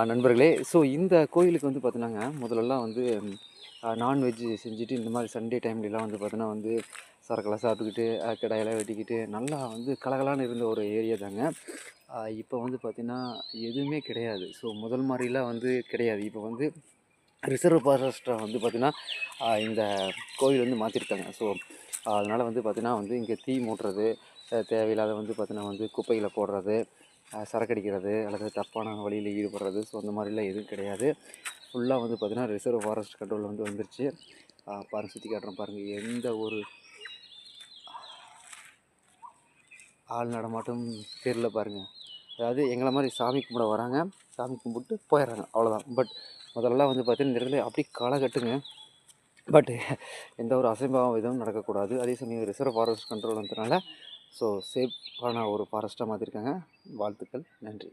நண்பர்களே, ஸோ இந்த கோயிலுக்கு வந்து பார்த்தீங்கன்னாங்க, முதல்லலாம் வந்து நான்வெஜ் செஞ்சுட்டு இந்த மாரி சண்டே டைம்லலாம் வந்து பார்த்தீங்கன்னா வந்து சரக்கெல்லாம் சாப்பிட்டுக்கிட்டு, கிடாயெல்லாம் வெட்டிக்கிட்டு நல்லா வந்து கலகலன்னு இருந்த ஒரு ஏரியா தாங்க. இப்போ வந்து பார்த்தீங்கன்னா, எதுவுமே கிடையாது. ஸோ முதல் மாரிலாம் வந்து கிடையாது. இப்போ வந்து ரிசர்வ் ஃபாரஸ்ட்டா வந்து பார்த்தீங்கன்னா, இந்த கோயில் வந்து மாத்திருக்காங்க. ஸோ அதனால வந்து பார்த்தீங்கன்னா வந்து இங்க தீ மூட்டுறது, தேவையில்லாத வந்து பார்த்தீங்கன்னா வந்து குப்பைகள போடுறது, சரக்கடிக்கிறது அல்லது தப்பான வழியில ஈடுபடுறது. ஸோ அந்த மாரிலாம் எதுவும் கிடையாது. ஃபுல்லா வந்து பார்த்தீங்கன்னா, ரிசர்வ் ஃபாரஸ்ட் கண்ட்ரோல் வந்து வந்துருச்சு. பாருங்க சுத்தி காட்டுறேன் பாருங்க. எந்த ஒரு ஆள் நடமாட்டம் தெரியல பாருங்க. அதாவது எங்கள மாரி சாமி கும்பிட வராங்க. சாமி கும்பிட்டு போயிடுறாங்க. அவ்வளோதான். பட் முதல்லலாம் வந்து பார்த்தீங்கன்னா, இந்த இடத்துல அப்படியே களை கட்டுங்க. பட் எந்த ஒரு அசம்பாவிதம் எதுவும் நடக்கக்கூடாது. அதே சமயம் ரிசர்வ் ஃபாரஸ்ட் கண்ட்ரோல் வந்ததுனால, ஸோ சேஃபான ஒரு ஃபாரஸ்ட்டா மாத்திருக்காங்க. வாழ்த்துக்கள். நன்றி.